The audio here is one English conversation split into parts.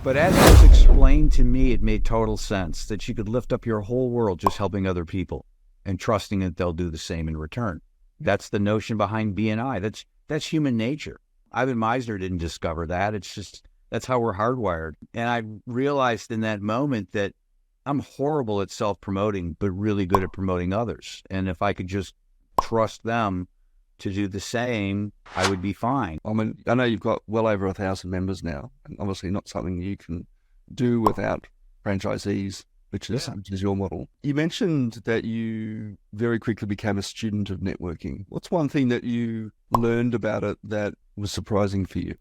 But as it was explained to me, it made total sense that you could lift up your whole world just helping other people and trusting that they'll do the same in return. That's the notion behind BNI. That's human nature. Ivan Meisner didn't discover that. It's just, that's how we're hardwired. And I realized in that moment that I'm horrible at self-promoting, but really good at promoting others. And if I could just trust them to do the same, I would be fine. I mean, I know you've got well over 1,000 members now, and obviously not something you can do without franchisees, which is your model. You mentioned that you very quickly became a student of networking. What's one thing that you learned about it that was surprising for you?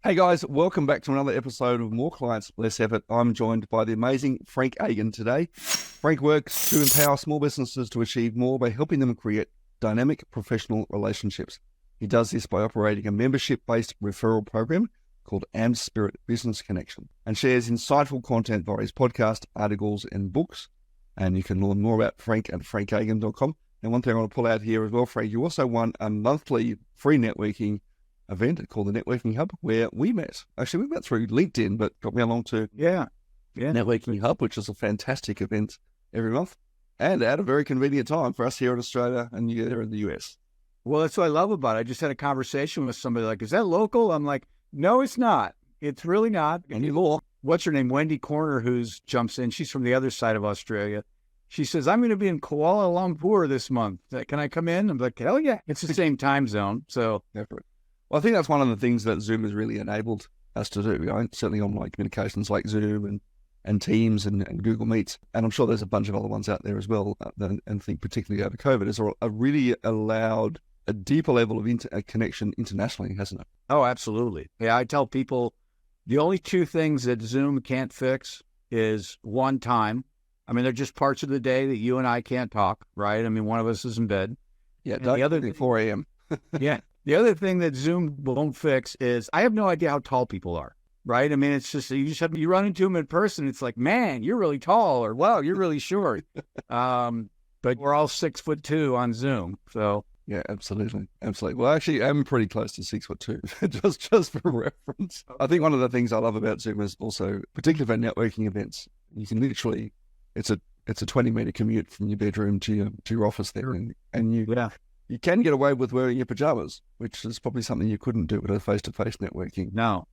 Hey guys, welcome back to another episode of More Clients, Less Effort. I'm joined by the amazing Frank Agin today. Frank works to empower small businesses to achieve more by helping them create dynamic professional relationships. He does this by operating a membership-based referral program called Spirit Business Connection and shares insightful content via his podcast, articles, and books. And you can learn more about Frank at frankagin.com. And one thing I want to pull out here as well, Frank, you also won a monthly free networking event called the Networking Hub, where we met. Actually, we met through LinkedIn, but got me along to Networking Hub, which is a fantastic event every month, and at a very convenient time for us here in Australia and you there in the US. Well, that's what I love about it. I just had a conversation with somebody like, is that local? I'm like, no, it's not. It's really not anymore. What's her name? Wendy Corner, who's jumps in. She's from the other side of Australia. She says, I'm going to be in Kuala Lumpur this month. Can I come in? I'm like, hell yeah. It's the same time zone. So well, I think that's one of the things that Zoom has really enabled us to do. Certainly online communications like Zoom and Teams and Google Meets. And I'm sure there's a bunch of other ones out there as well. And I think particularly over COVID has really allowed a deeper level of connection internationally, hasn't it? Oh, absolutely. Yeah, I tell people the only two things that Zoom can't fix is one, time. I mean, they're just parts of the day that you and I can't talk, right? I mean, one of us is in bed. Yeah, the other thing, 4 a.m. Yeah. The other thing that Zoom won't fix is I have no idea how tall people are, right? I mean, it's just, you run into them in person. It's like, man, you're really tall, or wow, you're really short. But we're all 6'2" on Zoom. So yeah, absolutely. Well, actually, I'm pretty close to 6'2", just for reference. I think one of the things I love about Zoom is also, particularly for networking events, you can literally, it's a 20-meter commute from your bedroom to your office there, and you can get away with wearing your pajamas, which is probably something you couldn't do at a face-to-face networking. No.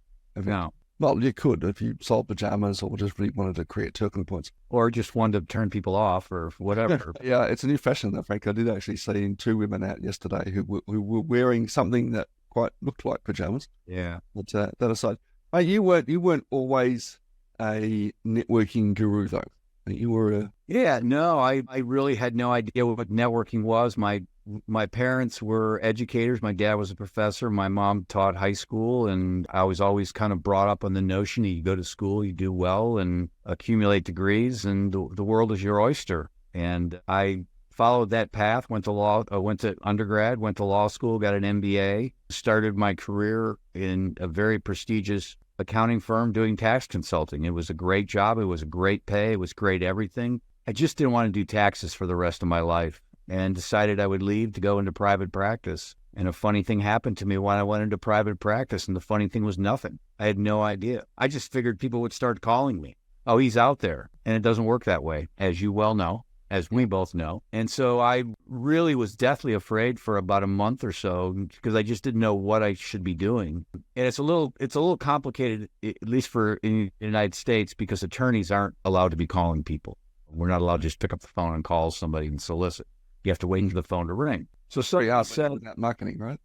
Well, you could if you sold pajamas or just really wanted to create talking points. Or just wanted to turn people off or whatever. Yeah, it's a new fashion, though, Frank. I did actually see two women out yesterday who were wearing something that quite looked like pajamas. Yeah. But that aside, you weren't always a networking guru, though. You were I really had no idea what networking was. My parents were educators. My dad was a professor. My mom taught high school, and I was always kind of brought up on the notion that you go to school, you do well, and accumulate degrees, and the world is your oyster. And I followed that path. Went to undergrad, went to law school, got an MBA, started my career in a very prestigious accounting firm doing tax consulting. It was a great job. It was a great pay. It was great everything. I just didn't want to do taxes for the rest of my life and decided I would leave to go into private practice. And a funny thing happened to me when I went into private practice, and the funny thing was nothing. I had no idea. I just figured people would start calling me. Oh, he's out there. And it doesn't work that way, as you well know, as we both know. And so I really was deathly afraid for about a month or so because I just didn't know what I should be doing. And it's a little complicated, at least in the United States, because attorneys aren't allowed to be calling people. We're not allowed to just pick up the phone and call somebody and solicit. You have to wait for the phone to ring. So sorry, I said marketing, right?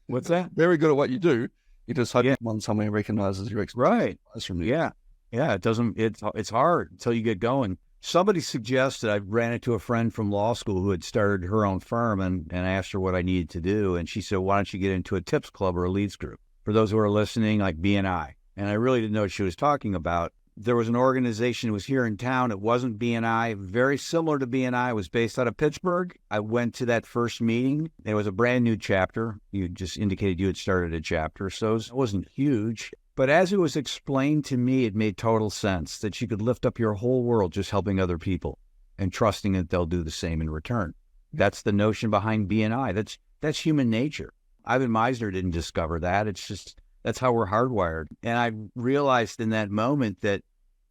What's that? Very good at what you do. You just hope someone recognizes your expertise. Right. From you. Yeah. It's hard until you get going. Somebody suggested, I ran into a friend from law school who had started her own firm, and I asked her what I needed to do. And she said, why don't you get into a tips club or a leads group? For those who are listening, like BNI. And I really didn't know what she was talking about. There was an organization that was here in town. It wasn't BNI, very similar to BNI. It was based out of Pittsburgh. I went to that first meeting. It was a brand new chapter. You just indicated you had started a chapter. So it wasn't huge. But as it was explained to me, it made total sense that you could lift up your whole world just helping other people and trusting that they'll do the same in return. That's the notion behind BNI. That's human nature. Ivan Meisner didn't discover that. It's just, that's how we're hardwired. And I realized in that moment that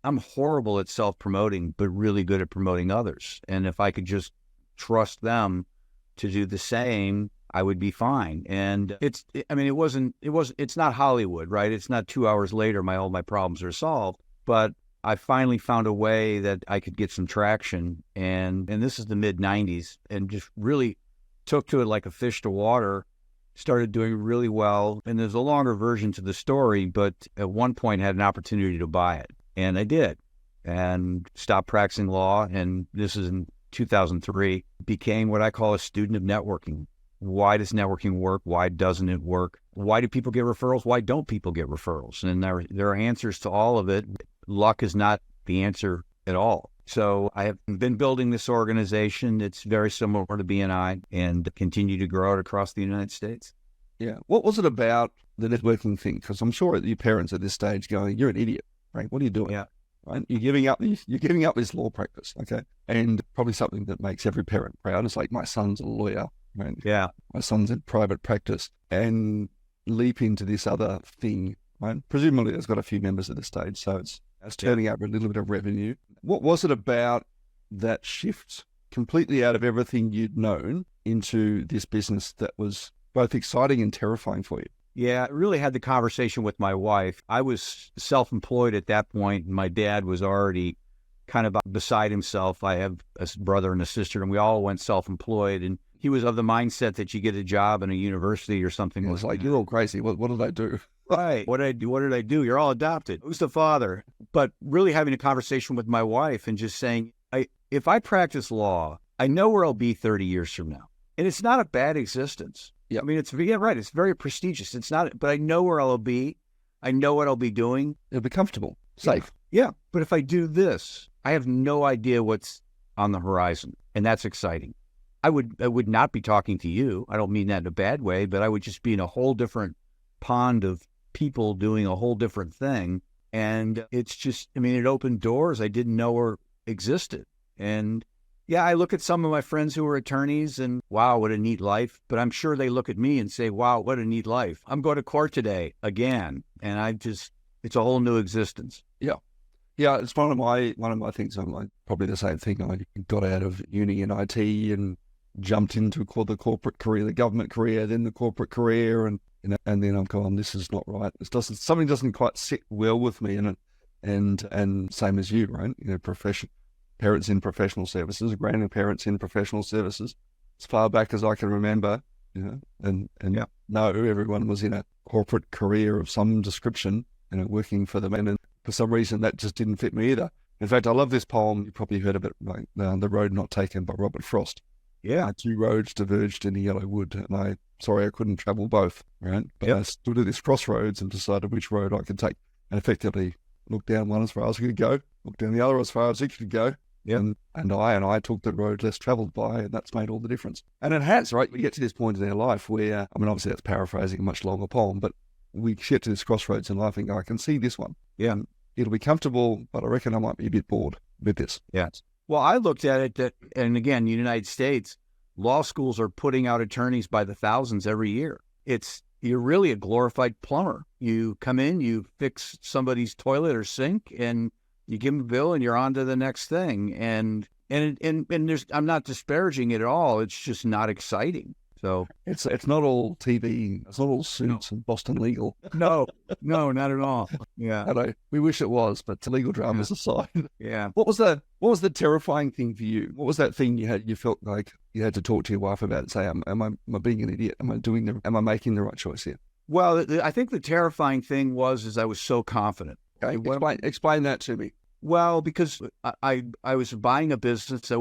I'm horrible at self-promoting, but really good at promoting others. And if I could just trust them to do the same, I would be fine. And it's not Hollywood, right? It's not 2 hours later, all my problems are solved. But I finally found a way that I could get some traction. And this is the mid 90s, and just really took to it like a fish to water, started doing really well. And there's a longer version to the story, but at one point had an opportunity to buy it. And I did, and stopped practicing law. And this is in 2003, became what I call a student of networking. Why does networking work? Why doesn't it work? Why do people get referrals? Why don't people get referrals? And there are answers to all of it. Luck is not the answer at all. So I have been building this organization. It's very similar to BNI, and continue to grow it across the United States. Yeah. What was it about the networking thing? Because I'm sure your parents at this stage going, "You're an idiot, Frank. What are you doing?" Yeah. Right? You're giving up this law practice, okay? And probably something that makes every parent proud. It's like, my son's a lawyer, right? Yeah. My son's in private practice, and leap into this other thing, right? Presumably it's got a few members at this stage, so it's turning up a little bit of revenue. What was it about that shift completely out of everything you'd known into this business that was both exciting and terrifying for you? Yeah, I really had the conversation with my wife. I was self-employed at that point, and my dad was already kind of beside himself. I have a brother and a sister, and we all went self-employed. And he was of the mindset that you get a job in a university or something. It was like, "You're all crazy. What did I do?" Right. What did I do? What did I do? You're all adopted. Who's the father? But really having a conversation with my wife and just saying, if I practice law, I know where I'll be 30 years from now. And it's not a bad existence. Yeah. I mean, it's very prestigious. It's not, but I know where I'll be. I know what I'll be doing. It'll be comfortable, safe. Yeah. But if I do this, I have no idea what's on the horizon. And that's exciting. I would not be talking to you. I don't mean that in a bad way, but I would just be in a whole different pond of people doing a whole different thing. And it's just, it opened doors I didn't know were existed. And yeah, I look at some of my friends who are attorneys and wow, what a neat life. But I'm sure they look at me and say, wow, what a neat life. I'm going to court today again. And it's a whole new existence. Yeah. Yeah. It's one of my things. I'm like, probably the same thing. I got out of uni in IT and jumped into the corporate career, the government career, then the corporate career. And then I'm going, this is not right. Something doesn't quite sit well with me. And same as you, right? Parents in professional services, grandparents in professional services, as far back as I can remember, and yeah. No, everyone was in a corporate career of some description, working for them. And for some reason, that just didn't fit me either. In fact, I love this poem. You probably heard of it, like The Road Not Taken by Robert Frost. Yeah. Two roads diverged in a yellow wood, and I couldn't travel both, right? But Yep. I stood at this crossroads and decided which road I could take, and effectively looked down one as far as I could go, looked down the other as far as it could go. Yep. And I took the road less traveled by, and that's made all the difference. And it has, right? We get to this point in our life where, obviously that's paraphrasing a much longer poem, but we get to this crossroads in life and go, I can see this one. Yeah. It'll be comfortable, but I reckon I might be a bit bored with this. Yeah. Well, I looked at it that, and again, the United States, law schools are putting out attorneys by the thousands every year. You're really a glorified plumber. You come in, you fix somebody's toilet or sink, and you give them a bill, and you're on to the next thing. And I'm not disparaging it at all. It's just not exciting. So it's not all TV. It's not all Suits and Boston Legal. No, not at all. Yeah. I know. We wish it was, but the legal dramas aside. Yeah. What was the terrifying thing for you? What was that thing you felt like you had to talk to your wife about and say, am I being an idiot? Am I making the right choice here? Well, I think the terrifying thing was I was so confident. Okay. Explain that to me. Well, because I was buying a business that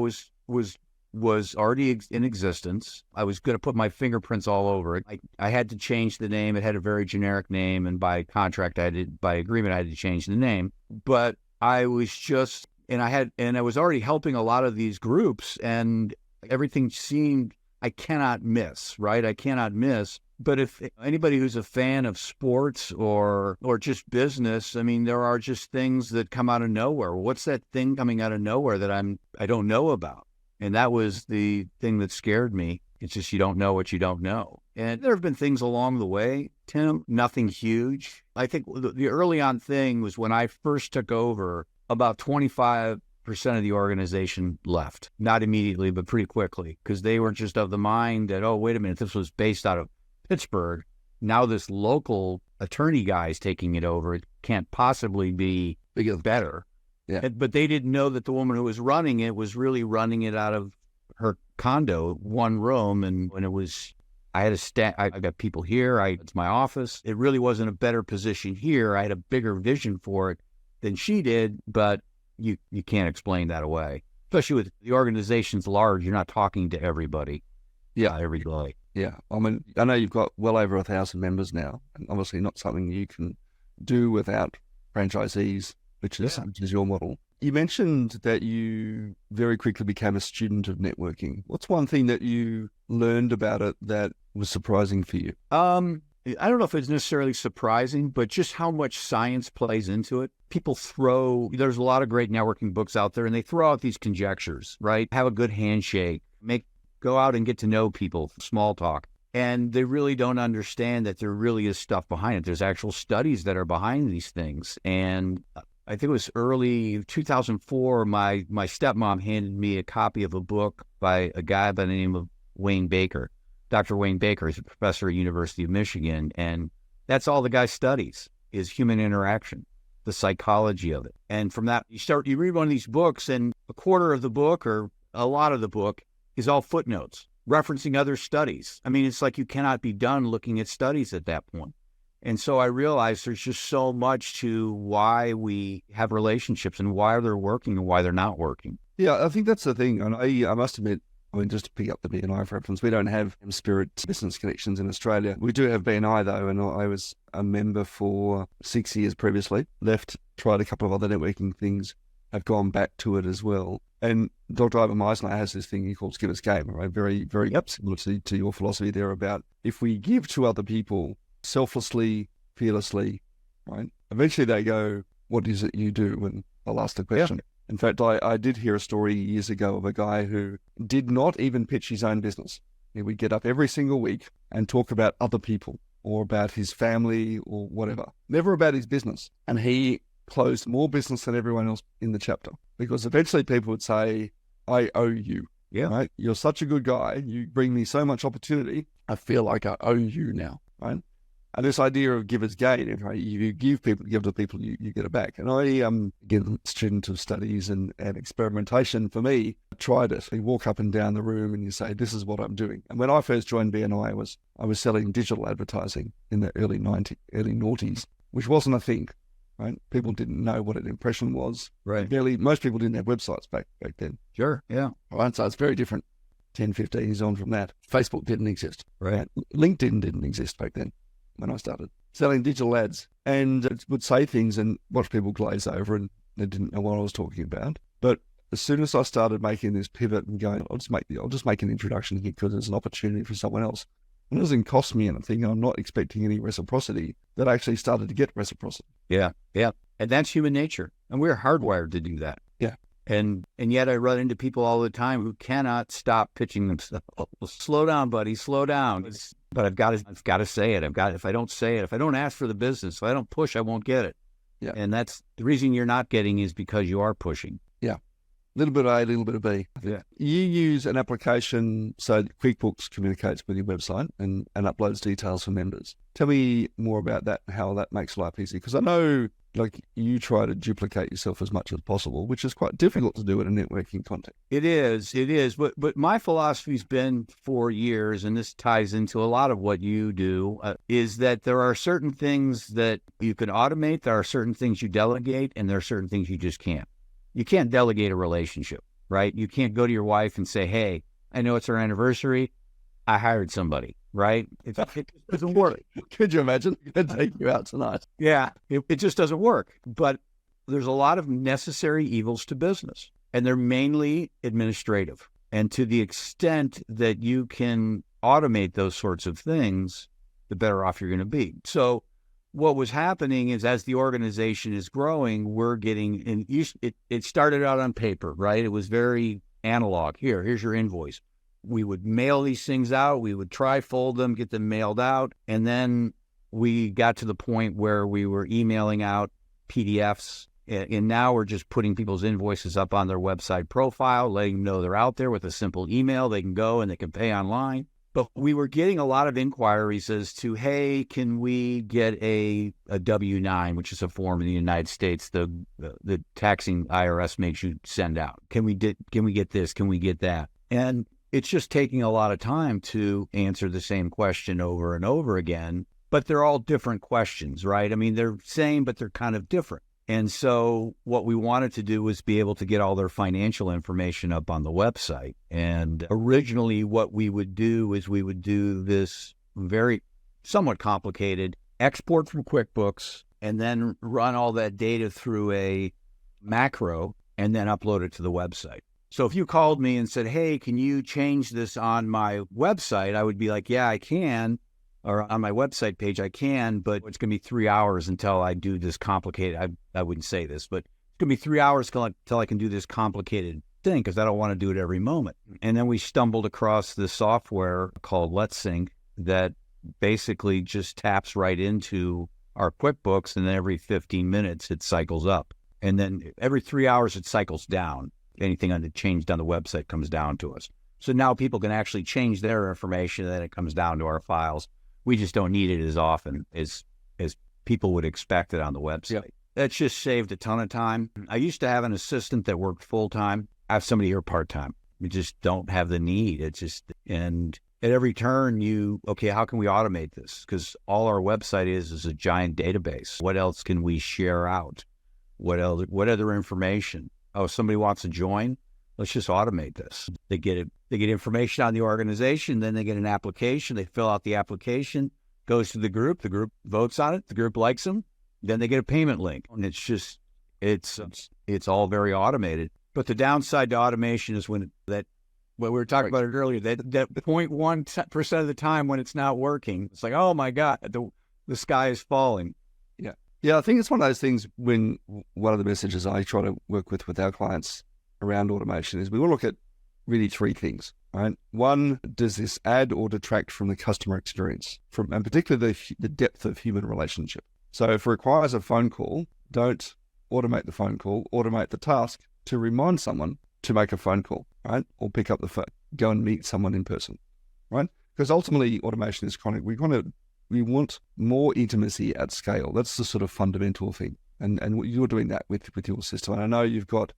was already in existence. I was going to put my fingerprints all over it. I had to change the name. It had a very generic name, and by contract, by agreement, I had to change the name. But I was just, and I was already helping a lot of these groups, and everything seemed, I cannot miss, right? I cannot miss. But if anybody who's a fan of sports or just business, I mean, there are just things that come out of nowhere. What's that thing coming out of nowhere that I don't know about? And that was the thing that scared me. It's just you don't know what you don't know. And there have been things along the way, Tim, nothing huge. I think the early on thing was when I first took over, about 25% of the organization left. Not immediately, but pretty quickly, because they were just of the mind that, oh, wait a minute, this was based out of Pittsburgh. Now this local attorney guy is taking it over. It can't possibly be better. Yeah. But they didn't know that the woman who was running it was really running it out of her condo, one room. And when it was, I had I got people here. It's my office. It really wasn't a better position here. I had a bigger vision for it than she did, but you can't explain that away. Especially with the organization's large, you're not talking to everybody. Yeah. Every day. Yeah. I mean, I know you've got well over 1,000 members now, and obviously not something you can do without franchisees, which is your model. You mentioned that you very quickly became a student of networking. What's one thing that you learned about it that was surprising for you? I don't know if it's necessarily surprising, but just how much science plays into it. There's a lot of great networking books out there, and they throw out these conjectures, right? Have a good handshake, go out and get to know people, small talk. And they really don't understand that there really is stuff behind it. There's actual studies that are behind these things. And I think it was early 2004, my stepmom handed me a copy of a book by a guy by the name of Wayne Baker. Dr. Wayne Baker is a professor at University of Michigan. And that's all the guy studies is human interaction, the psychology of it. And from that, you read one of these books, and a quarter of the book or a lot of the book is all footnotes referencing other studies. I mean, it's like you cannot be done looking at studies at that point. And so I realized there's just so much to why we have relationships and why they're working and why they're not working. Yeah, I think that's the thing. And I must admit, I mean, just to pick up the BNI reference, we don't have Spirit business connections in Australia. We do have BNI though, and I was a member for 6 years previously, left, tried a couple of other networking things, have gone back to it as well. And Dr. Ivan Meisner has this thing he calls give us game, right? Very, very similar to your philosophy there about if we give to other people selflessly, fearlessly, right? Eventually they go, what is it you do? And I'll ask the question. Yeah. In fact, I did hear a story years ago of a guy who did not even pitch his own business. He would get up every single week and talk about other people or about his family or whatever, never about his business. And he closed more business than everyone else in the chapter because eventually people would say, I owe you. Yeah. Right? You're such a good guy. You bring me so much opportunity. I feel like I owe you now. Right? And this idea of give as gain, if you give to people, you get it back. And I, again, student of studies and experimentation, for me, tried it. You walk up and down the room and you say, this is what I'm doing. And when I first joined BNI, I was selling digital advertising in the early noughties, which wasn't a thing. Right? People didn't know what an impression was. Right. Most people didn't have websites back then. Sure. Yeah. Right. So it's very different 10, 15 years on from that. Facebook didn't exist. Right. LinkedIn didn't exist back then when I started selling digital ads, and it would say things and watch people glaze over and they didn't know what I was talking about. But as soon as I started making this pivot and going, I'll just make an introduction here because there's an opportunity for someone else. And it doesn't cost me anything. I'm not expecting any reciprocity. That I actually started to get reciprocity. Yeah, yeah. And that's human nature. And we're hardwired to do that. Yeah. And yet I run into people all the time who cannot stop pitching themselves. Slow down, buddy, slow down. But I've got to say it. If I don't say it, if I don't ask for the business, if I don't push, I won't get it. Yeah. And that's the reason you're not getting is because you are pushing. Yeah. A little bit of A, a little bit of B. Yeah. You use an application so that QuickBooks communicates with your website and uploads details for members. Tell me more about that, how that makes life easy. Because I know you try to duplicate yourself as much as possible, which is quite difficult to do in a networking context. It is. But my philosophy's been for years, and this ties into a lot of what you do, is that there are certain things that you can automate, there are certain things you delegate, and there are certain things you just can't. You can't delegate a relationship, right? You can't go to your wife and say, hey, I know it's our anniversary. I hired somebody, right? It doesn't work. Could you imagine? I'd take you out tonight. Yeah, it just doesn't work. But there's a lot of necessary evils to business, and they're mainly administrative. And to the extent that you can automate those sorts of things, the better off you're going to be. So what was happening is as the organization is growing, we're getting, and it started out on paper, right? It was very analog. Here's your invoice. We would mail these things out. We would tri-fold them, get them mailed out. And then we got to the point where we were emailing out PDFs. And now we're just putting people's invoices up on their website profile, letting them know they're out there with a simple email. They can go and they can pay online. But we were getting a lot of inquiries as to, hey, can we get a W-9, which is a form in the United States the taxing IRS makes you send out. Can we get this? Can we get that? And it's just taking a lot of time to answer the same question over and over again. But they're all different questions, right? I mean, they're same, but they're kind of different. And so what we wanted to do was be able to get all their financial information up on the website. And originally what we would do is we would do this very somewhat complicated export from QuickBooks and then run all that data through a macro and then upload it to the website. So if you called me and said, hey, can you change this on my website? I would be like, yeah, I can. Or on my website page, I can, but it's going to be 3 hours until I do this complicated. I wouldn't say this, but it's going to be 3 hours until I can do this complicated thing because I don't want to do it every moment. And then we stumbled across this software called Let's Sync that basically just taps right into our QuickBooks, and then every 15 minutes it cycles up. And then every 3 hours it cycles down. Anything on the changed on the website comes down to us. So now people can actually change their information, and then it comes down to our files. We just don't need it as often as people would expect it on the website. Yep. That's just saved a ton of time. I used to have an assistant that worked full-time. I have somebody here part-time. We just don't have the need. It's just, and at every turn okay, how can we automate this? Because all our website is a giant database. What else can we share out? What other information? Oh, somebody wants to join? Let's just automate this. They get information on the organization, then they get an application. They fill out the application, goes to the group votes on it. The group likes them. Then they get a payment link. And it's all very automated. But the downside to automation is what we were talking about it earlier, that 0.1% of the time when it's not working, it's like, oh my God, the sky is falling. Yeah. Yeah, I think it's one of those things when one of the messages I try to work with our clients around automation is we will look at really three things, right? One, does this add or detract from the customer experience, and particularly the depth of human relationship? So if it requires a phone call, don't automate the phone call, automate the task to remind someone to make a phone call, right? Or pick up the phone, go and meet someone in person, right? Because ultimately automation is chronic. We want more intimacy at scale. That's the sort of fundamental thing. And you're doing that with your system. And I know you've got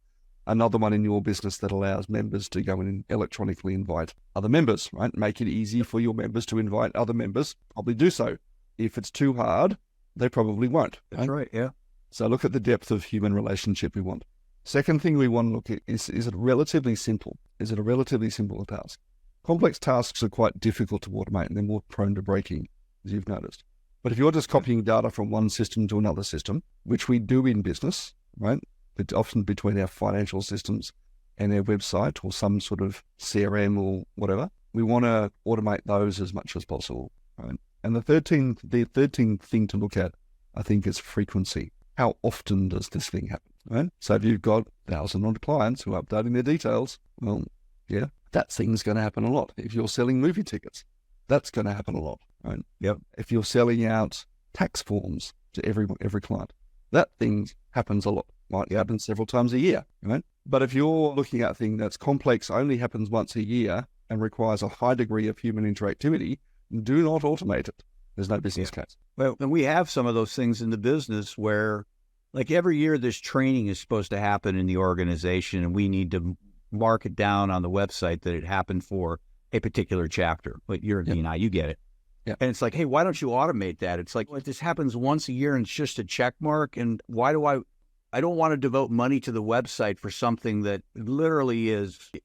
another one in your business that allows members to go in and electronically invite other members, right? Make it easy for your members to invite other members. Probably do so. If it's too hard, they probably won't. That's right, yeah. So look at the depth of human relationship we want. Second thing we want to look at is it relatively simple? Is it a relatively simple task? Complex tasks are quite difficult to automate and they're more prone to breaking, as you've noticed. But if you're just copying data from one system to another system, which we do in business, right? But often between our financial systems and our website or some sort of CRM or whatever, we want to automate those as much as possible, right? And the third thing to look at, I think, is frequency. How often does this thing happen, right? So if you've got 1,000 clients who are updating their details, well, yeah, that thing's going to happen a lot. If you're selling movie tickets, that's going to happen a lot, right? Yep. If you're selling out tax forms to every client, that thing happens a lot. Might happen several times a year, right? But if you're looking at a thing that's complex, only happens once a year, and requires a high degree of human interactivity, do not automate it. There's no business case. Well, and we have some of those things in the business where, like every year, this training is supposed to happen in the organization, and we need to mark it down on the website that it happened for a particular chapter. But you're a D&I, you get it. Yeah. And it's like, hey, why don't you automate that? It's like, well, this happens once a year, and it's just a check mark, and why do I don't want to devote money to the website for something that literally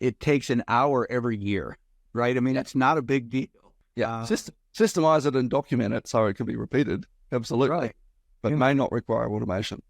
it takes an hour every year, right? I mean, it's not a big deal. Yeah. Systemize it and document it so it can be repeated. Absolutely. Right. But may not require automation.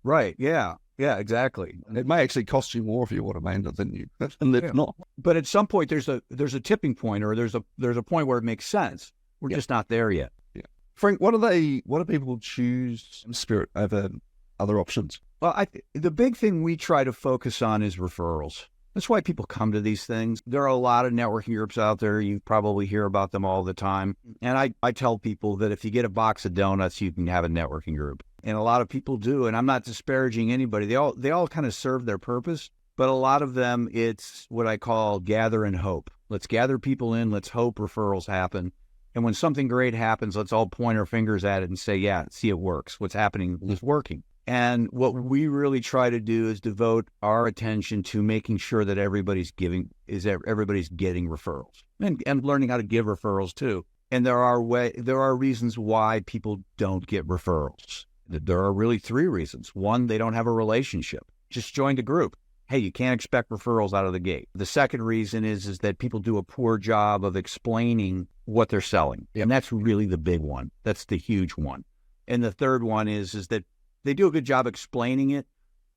Right. Yeah. Yeah, exactly. It may actually cost you more if you automate it than if not. But at some point there's a tipping point, or there's a point where it makes sense. We're just not there yet. Yeah. Frank, what do people choose Spirit over other options? Well, the big thing we try to focus on is referrals. That's why people come to these things. There are a lot of networking groups out there. You probably hear about them all the time. And I tell people that if you get a box of donuts, you can have a networking group. And a lot of people do. And I'm not disparaging anybody. They all kind of serve their purpose. But a lot of them, it's what I call gather and hope. Let's gather people in. Let's hope referrals happen. And when something great happens, let's all point our fingers at it and say, yeah, see, it works. What's happening is working. And what we really try to do is devote our attention to making sure that everybody's getting referrals and learning how to give referrals too. And there are reasons why people don't get referrals. There are really 3 reasons. One, they don't have a relationship. Just joined a group. Hey, you can't expect referrals out of the gate. The second reason is that people do a poor job of explaining what they're selling. Yep. And that's really the big one. That's the huge one. And the third one is that they do a good job explaining it,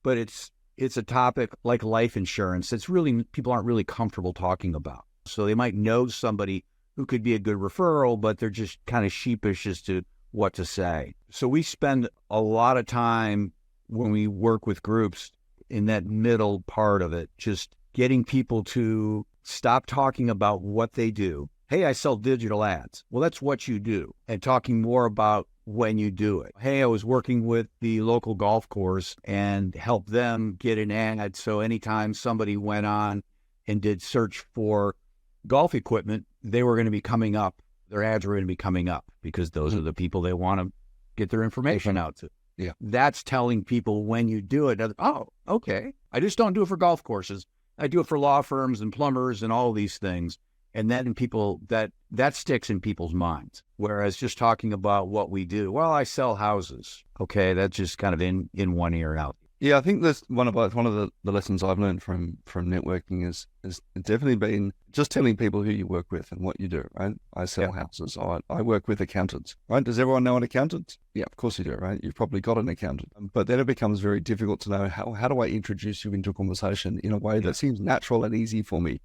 but it's a topic like life insurance that's really people aren't really comfortable talking about. So they might know somebody who could be a good referral, but they're just kind of sheepish as to what to say. So we spend a lot of time when we work with groups in that middle part of it, just getting people to stop talking about what they do. Hey, I sell digital ads. Well, that's what you do. And talking more about when you do it. Hey, I was working with the local golf course and helped them get an ad. So anytime somebody went on and did search for golf equipment, they were going to be coming up. Their ads were going to be coming up because those are the people they want to get their information out to. Yeah. That's telling people when you do it. Oh, okay. I just don't do it for golf courses. I do it for law firms and plumbers and all these things. And then people, that sticks in people's minds. Whereas just talking about what we do, well, I sell houses. Okay, that's just kind of in one ear out. Yeah, I think that's one of the lessons I've learned from networking is definitely been just telling people who you work with and what you do, right? I sell houses. I work with accountants, right? Does everyone know an accountant? Yeah, of course you do, right? You've probably got an accountant. But then it becomes very difficult to know how do I introduce you into a conversation in a way that seems natural and easy for me,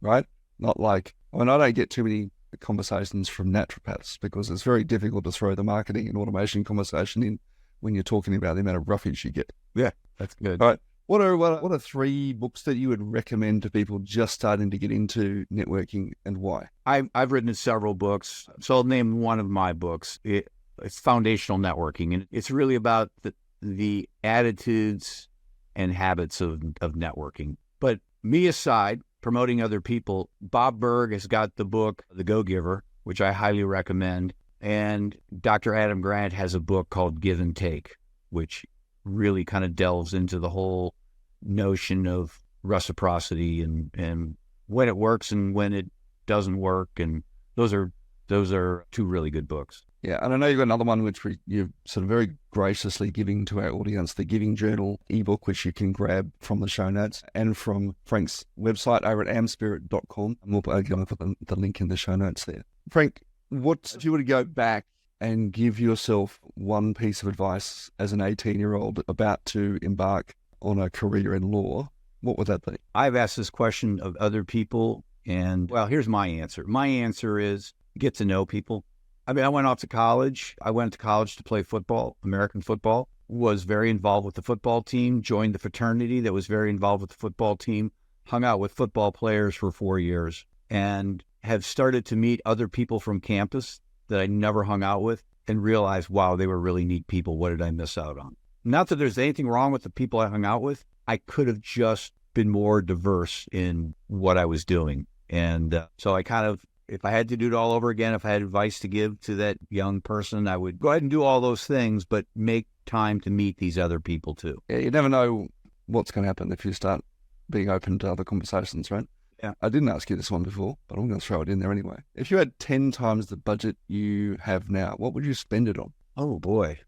right? Not like, I don't get too many conversations from naturopaths because it's very difficult to throw the marketing and automation conversation in when you're talking about the amount of roughage you get. Yeah, that's good. All right. What are 3 books that you would recommend to people just starting to get into networking and why? I've written several books. So I'll name one of my books. It's Foundational Networking. And it's really about the attitudes and habits of networking. But me aside, promoting other people, Bob Berg has got the book, The Go-Giver, which I highly recommend. And Dr. Adam Grant has a book called Give and Take, which really kind of delves into the whole notion of reciprocity and when it works and when it doesn't work. And those are 2 really good books. Yeah, and I know you've got another one which you're sort of very graciously giving to our audience, the Giving Journal ebook, which you can grab from the show notes and from Frank's website over at amspirit.com. And we'll put the link in the show notes there. Frank, if you were to go back and give yourself one piece of advice as an 18-year-old about to embark on a career in law, what would that be? I've asked this question of other people, and, well, here's my answer. My answer is get to know people. I mean, I went off to college. I went to college to play football, American football, was very involved with the football team, joined the fraternity that was very involved with the football team, hung out with football players for 4 years, and have started to meet other people from campus that I never hung out with and realized, wow, they were really neat people. What did I miss out on? Not that there's anything wrong with the people I hung out with. I could have just been more diverse in what I was doing. And so I kind of, if I had to do it all over again, if I had advice to give to that young person, I would go ahead and do all those things, but make time to meet these other people too. Yeah, you never know what's going to happen if you start being open to other conversations, right? Yeah. I didn't ask you this one before, but I'm going to throw it in there anyway. If you had 10 times the budget you have now, what would you spend it on? Oh, boy.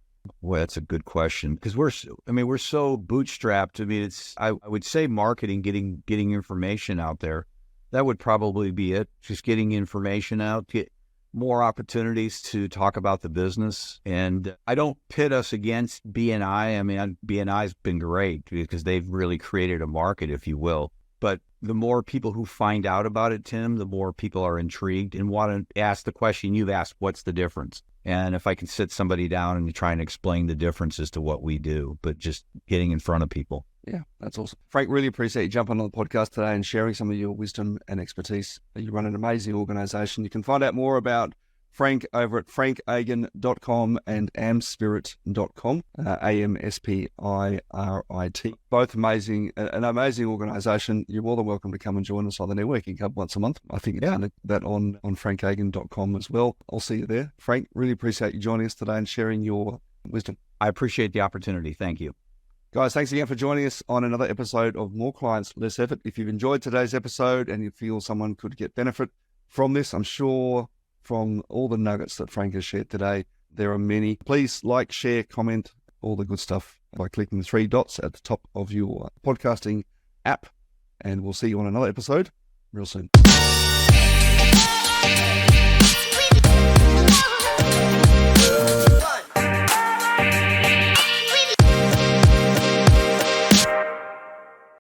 Boy, that's a good question. Because we're so bootstrapped. I mean, I would say marketing, getting information out there. That would probably be it. Just getting information out, get more opportunities to talk about the business. And I don't pit us against BNI. I mean, BNI's been great because they've really created a market, if you will. But the more people who find out about it, Tim, the more people are intrigued and want to ask the question you've asked, what's the difference? And if I can sit somebody down and try and explain the differences to what we do, but just getting in front of people. Yeah, that's awesome. Frank, really appreciate you jumping on the podcast today and sharing some of your wisdom and expertise. You run an amazing organization. You can find out more about Frank over at frankagin.com and amspirit.com, AMSPIRIT. Both amazing, an amazing organization. You're more than welcome to come and join us on the Networking Hub once a month. I think that on frankagin.com as well. I'll see you there. Frank, really appreciate you joining us today and sharing your wisdom. I appreciate the opportunity. Thank you. Guys, thanks again for joining us on another episode of More Clients, Less Effort. If you've enjoyed today's episode and you feel someone could get benefit from this, I'm sure from all the nuggets that Frank has shared today, there are many. Please like, share, comment, all the good stuff by clicking the 3 dots at the top of your podcasting app. And we'll see you on another episode real soon.